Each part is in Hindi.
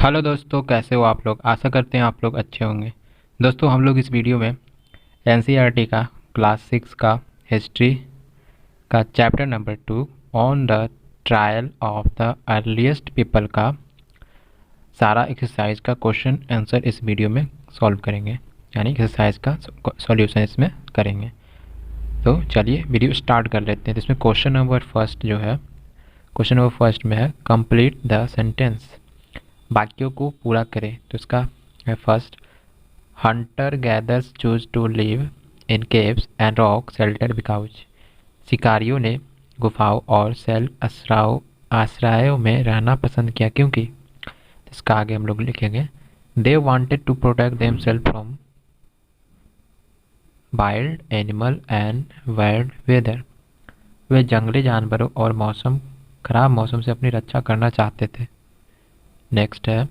हेलो दोस्तों, कैसे हो आप लोग। आशा करते हैं आप लोग अच्छे होंगे। दोस्तों, हम लोग इस वीडियो में एनसीईआरटी का क्लास 6 का हिस्ट्री का chapter number 2 on the trial of the earliest people का सारा एक्सरसाइज का क्वेश्चन आंसर इस वीडियो में सॉल्व करेंगे, यानी एक्सरसाइज का सॉल्यूशन इसमें करेंगे। तो चलिए वीडियो स्टार्ट कर लेते हैं। इसमें क्वेश्चन नंबर फर्स्ट जो है, क्वेश्चन नंबर फर्स्ट में है कंप्लीट द सेंटेंस, वाक्यों को पूरा करें। तो इसका है first, hunter gatherers choose to live in caves and rock shelter because, शिकारियों ने गुफाओं और सेल आश्रयों में रहना पसंद किया क्योंकि। इसका आगे हम लोग लिखेंगे, they wanted to protect themselves from wild animal and wild weather, वे जंगली जानवरों और खराब मौसम से अपनी रक्षा करना चाहते थे। नेक्स्ट है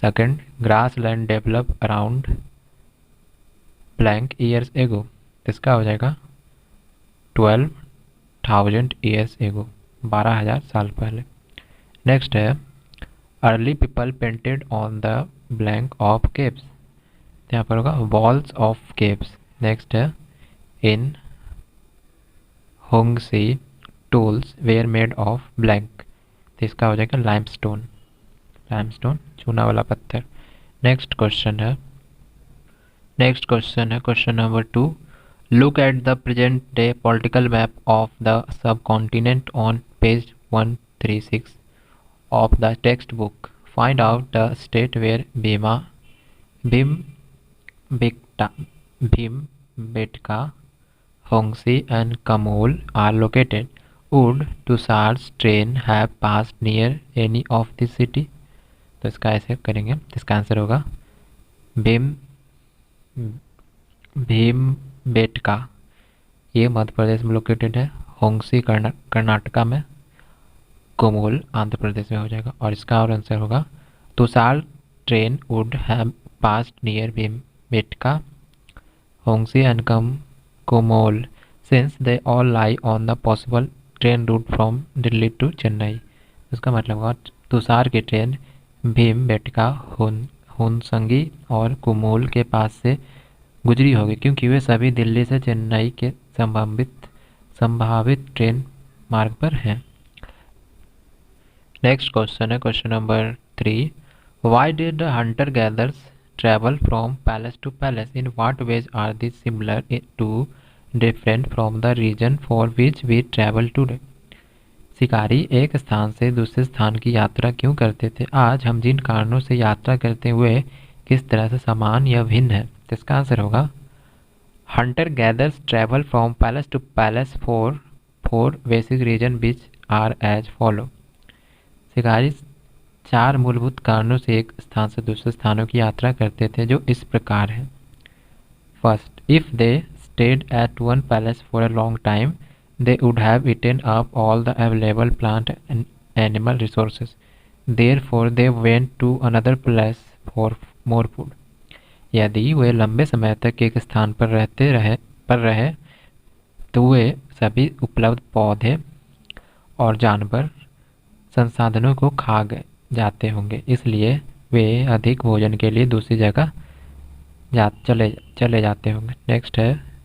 second, grass land develop around blank years ago, इसका हो जाएगा 12,000 ईयर्स एगो, 12,000 साल पहले। नेक्स्ट है early people painted on the blank of caves, यहाँ पर होगा वॉल्स ऑफ केव्स। नेक्स्ट है in Hunsgi tools were made of blank, तो इसका हो जाएगा लाइमस्टोन, चूना वाला पत्थर। नेक्स्ट क्वेश्चन है question number 2, look at the present day political map of the sub continent on page 136 of the text book, find out the state where Bhimbetka, Hunsgi and Kurnool are located, would Tushar's train have passed near any of this city. तो इसका ऐसे करेंगे, इसका आंसर होगा भीमबेटका, ये मध्य प्रदेश में लोकेटेड है, होंगसी कर्नाटका में, कोमोल आंध्र प्रदेश में हो जाएगा। और इसका और आंसर होगा Tushar train would have passed near Bhimbetka, Hunsgi and Kurnool since they all lie on the possible train route from Delhi to Chennai. इसका मतलब होगा तुषार की ट्रेन भीमबेटका, हुनसंगी और कुमोल के पास से गुजरी होगी क्योंकि वे सभी दिल्ली से चेन्नई के संभावित ट्रेन मार्ग पर हैं। नेक्स्ट क्वेश्चन है question number 3, why did the hunter gatherers travel from places to places, in what ways are this similar to different from the reason for which we travel today, शिकारी एक स्थान से दूसरे स्थान की यात्रा क्यों करते थे, आज हम जिन कारणों से यात्रा करते हुए किस तरह से समान या भिन्न है। तो इसका आंसर होगा hunter gatherers travel from places to places for basic reason which are as follow, शिकारी 4 मूलभूत कारणों से एक स्थान से दूसरे स्थानों की यात्रा करते थे जो इस प्रकार है। First, if they stayed at one palace for a long time, they would have eaten up all the available plant and animal resources. Therefore, they went to another place for more food. यदि वे लंबे समय तक एक स्थान पर रहे तो वे सभी उपलब्ध पौधे और जानवर संसाधनों को खा जाते होंगे, इसलिए वे अधिक भोजन के लिए दूसरी जगह चले जाते होंगे।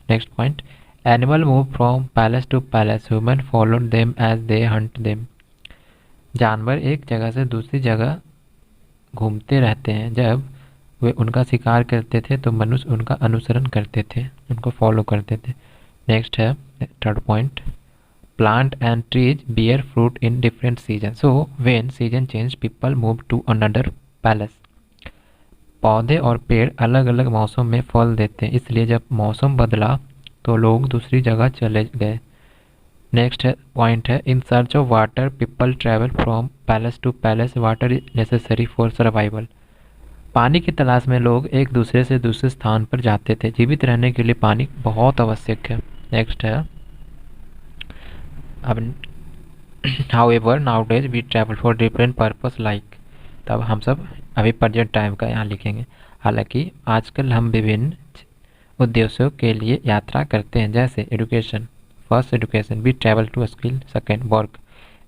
Next point, animal move from places to places, human followed them as they hunt them, जानवर एक जगह से दूसरी जगह घूमते रहते हैं, जब वे उनका शिकार करते थे तो मनुष्य उनका अनुसरण करते थे, उनको फॉलो करते थे। नेक्स्ट है third point, plant and trees bear fruit in different season, so when season change people move to another places, पौधे और पेड़ अलग अलग मौसम में फल देते हैं, इसलिए जब मौसम बदला तो लोग दूसरी जगह चले गए। नेक्स्ट पॉइंट है, in search of water people travel from places to places, water is necessary for survival, पानी की तलाश में लोग एक दूसरे से दूसरे स्थान पर जाते थे, जीवित रहने के लिए पानी बहुत आवश्यक है। नेक्स्ट है, अब however nowadays we travel for different purpose like, तब हम सब अभी प्रेजेंट टाइम का यहाँ लिखेंगे, हालांकि आजकल हम विभिन्न उद्देश्यों के लिए यात्रा करते हैं, जैसे education, first education, we travel to skill, second work,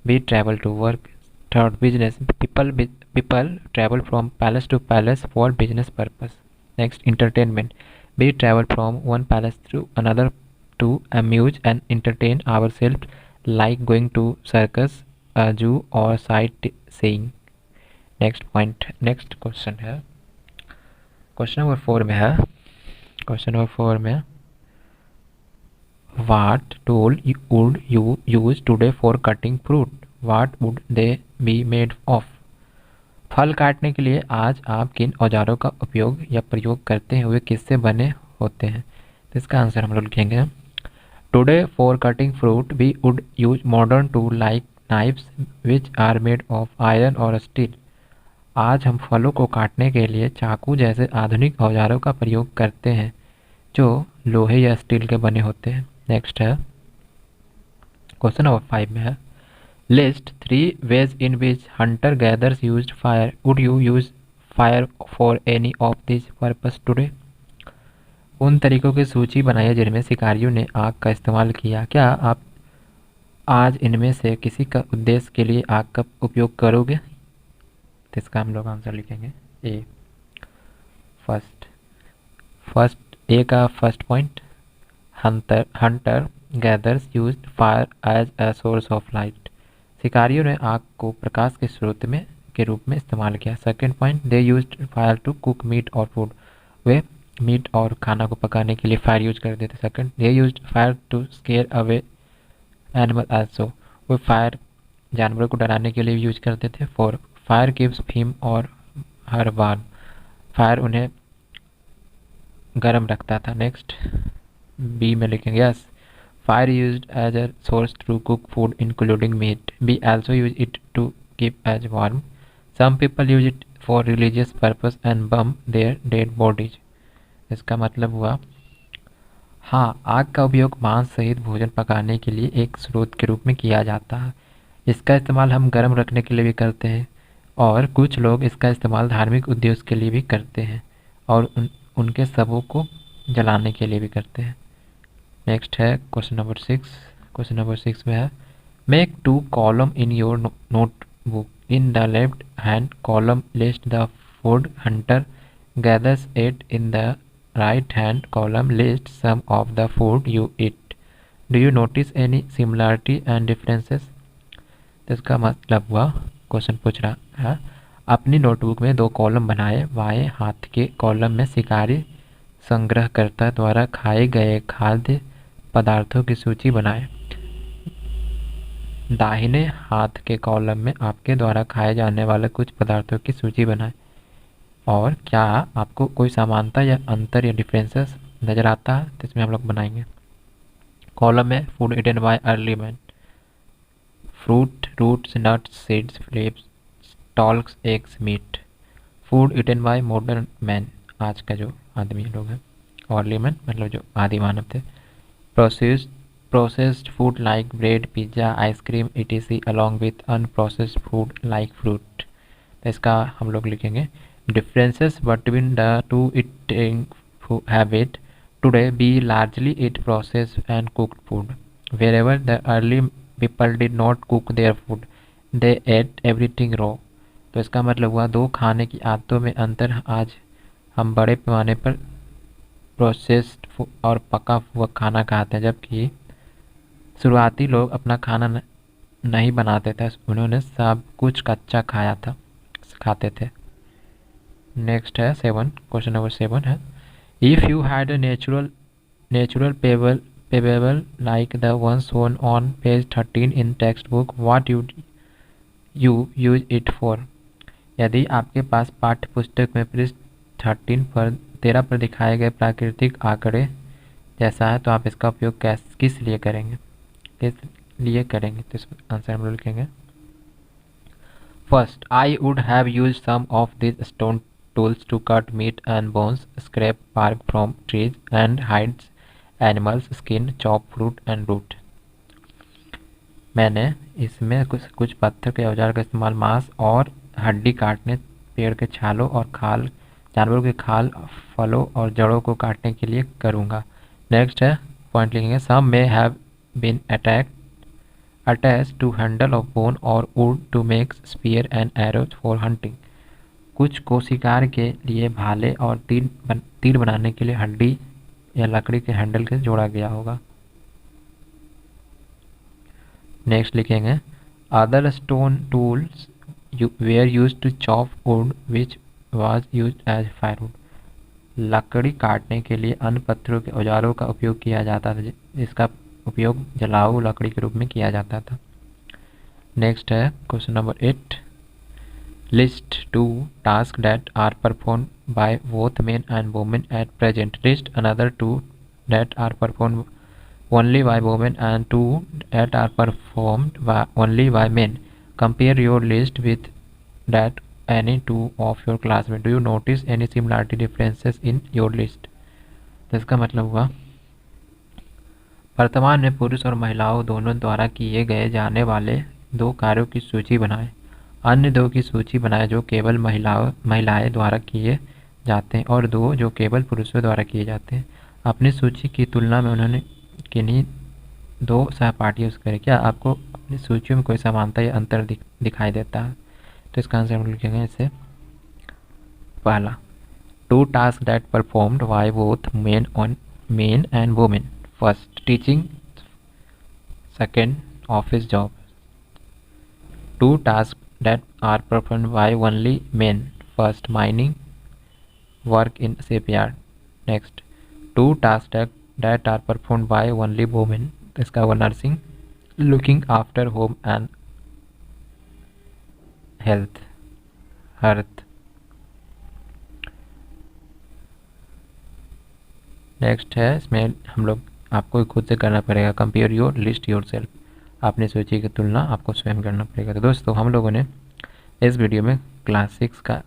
we travel to work, third business, people people travel from palace to palace for business purpose. Next, entertainment. We travel from one palace to another to amuse and entertain ourselves, like going to circus, a zoo or sightseeing. Next point, next question है, क्वेश्चन नंबर 4 में है, क्वेश्चन नंबर 4 में What tool would you use today for cutting fruit? What would they be made of? फल काटने के लिए आज आप किन औजारों का उपयोग या प्रयोग करते हैं, वे किससे बने होते हैं? तो इसका आंसर हम लोग लिखेंगे, today for cutting fruit we would use modern tool like knives which are made of iron और स्टील। आज हम फलों को काटने के लिए चाकू जैसे आधुनिक औजारों का प्रयोग करते हैं जो लोहे या स्टील के बने होते हैं। नेक्स्ट है, क्वेश्चन नंबर 5 में है, list 3 ways in which Hunter gatherers used fire. Would you use fire for any of this purpose today? उन तरीकों की सूची बनाइए जिनमें शिकारियों ने आग का इस्तेमाल किया। क्या आप आज इनमें से किसी का उद्देश्य के लिए आग का उपयोग करोगे? तो इसका हम लोग आंसर लिखेंगे ए। ए का first point, hunter gatherers used fire as a source of light. शिकारियों ने आग को प्रकाश के स्रोत में के रूप में इस्तेमाल किया। Second point, they used fire to cook meat और फूड। वे मीट और खाना को पकाने के लिए फायर यूज करते थे। Second, they used fire to scare away animal also. वे फायर जानवरों को डराने के लिए यूज करते थे। फोर, फायर गिव्स हिम और हर वार्म। फायर उन्हें गर्म रखता था। नेक्स्ट, बी में लिखेंगे, yes, fire used as a source to cook food including meat. We also use it to keep us warm. Some people use it for religious purpose and burn their dead bodies. इसका मतलब हुआ, हाँ, आग का उपयोग मांस सहित भोजन पकाने के लिए एक स्रोत के रूप में किया जाता है। इसका इस्तेमाल हम गर्म रखने के लिए भी करते हैं और कुछ लोग इसका इस्तेमाल धार्मिक उद्देश्य के लिए भी करते हैं और उनके शवों को जलाने के लिए भी करते हैं। नेक्स्ट है क्वेश्चन नंबर 6। क्वेश्चन नंबर 6 में है, make 2 column in your notebook. In the left hand column list the food hunter gatherers eat. In the right hand column list some of the food you eat. Do you notice any similarity and differences? तो इसका मतलब हुआ, क्वेश्चन पूछ रहा है, अपनी नोटबुक में 2 कॉलम बनाए। बाएं हाथ के कॉलम में शिकारी संग्रहकर्ता द्वारा खाए गए खाद्य पदार्थों की सूची बनाएं। दाहिने हाथ के कॉलम में आपके द्वारा खाए जाने वाले कुछ पदार्थों की सूची बनाएं। और क्या आपको कोई समानता या अंतर या डिफरेंसेस नज़र आता है? तो इसमें हम लोग बनाएंगे। कॉलम में food eaten by early man, fruit, roots, nuts, seeds, flaps, stalks, eggs, meat. Food eaten by modern man, आज का जो आदमी लोग हैं। अर्ली मैन मतलब जो आदि मानव थे। Processed food like bread, pizza, ice cream etc along with unprocessed food like fruit. तो इसका हम लोग लिखेंगे, differences between the two eating habit today be largely eat processed and cooked food. Wherever the early people did not cook their food, they ate everything raw. तो इसका मतलब हुआ, 2 खाने की आदतों में अंतर। आज हम बड़े पैमाने पर प्रोसेस्ड और पका हुआ खाना खाते हैं, जबकि शुरुआती लोग अपना खाना नहीं बनाते थे, उन्होंने सब कुछ कच्चा खाते थे। नेक्स्ट है 7, क्वेश्चन नंबर 7 है, if you had a natural payable like the one shown on page 13 in text book, what you use it for. यदि आपके पास पाठ्य पुस्तक में पृष्ठ 13 पर दिखाए गए प्राकृतिक आंकड़े जैसा है तो आप इसका उपयोग किस लिए करेंगे? तो इस आंसर हम लोग लिखेंगे, first, I would have used some of this stone tools to cut meat and bones, scrape bark from trees and hides animals skin, chop fruit and root. मैंने इसमें कुछ पत्थर के औजार का इस्तेमाल मांस और हड्डी काटने, पेड़ के छालों और खाल, जानवरों के खाल, फलों और जड़ों को काटने के लिए करूँगा। नेक्स्ट है पॉइंट लिखेंगे, some may have been attached to handle of bone or wood to make spear and arrows for hunting. कुछ को शिकार के लिए भाले और तीर बनाने के लिए हड्डी या लकड़ी के हैंडल के जोड़ा गया होगा। नेक्स्ट लिखेंगे other stone tools were use to chop wood which was use as firewood. लकड़ी काटने के लिए अन्य पत्थरों के औजारों का उपयोग किया जाता था, इसका उपयोग जलाऊ लकड़ी के रूप में किया जाता था। नेक्स्ट है question number 8, list 2 task that are perform by both men and women at present. List another 2 that are perform only by women and 2 that are performed only by men. Compare your list with that any two of your classmates. Do you notice any similarity differences in your list? तो इसका मतलब हुआ वर्तमान में पुरुष और महिलाओं दोनों द्वारा किए गए जाने वाले 2 कार्यों की सूची बनाएं। अन्य 2 की सूची बनाएं जो केवल महिलाएं द्वारा किए जाते हैं और 2 जो केवल पुरुषों द्वारा किए जाते हैं। अपनी सूची की तुलना में उन्होंने किन्हीं 2 सहपाठियों से करें। क्या आपको अपनी सूचियों में कोई समानता या अंतर दिखाई देता है? तो इसका आंसर हम लिखेंगे इसे पहला 2 task that performed by both men and women. First teaching, second office job. 2 task that are performed by only men. First mining work in shipyard. Next 2 task that are performed by only women। इसका वो nursing, looking after home and health. Next है इसमें हम लोग आपको खुद से करना पड़ेगा compare your list yourself. अपनी सूची की तुलना आपको स्वयं करना पड़ेगा। तो दोस्तों हम लोगों ने इस वीडियो में क्लास 6 का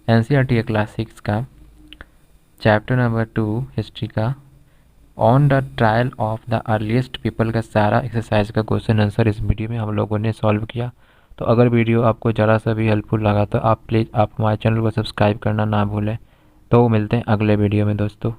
NCERT क्लास 6 का चैप्टर नंबर 2 हिस्ट्री का on the trial of the earliest people का सारा एक्सरसाइज का क्वेश्चन आंसर इस वीडियो में हम लोगों ने सॉल्व किया। तो अगर वीडियो आपको ज़रा सा भी हेल्पफुल लगा तो आप प्लीज़ हमारे चैनल को सब्सक्राइब करना ना भूलें। तो मिलते हैं अगले वीडियो में दोस्तों।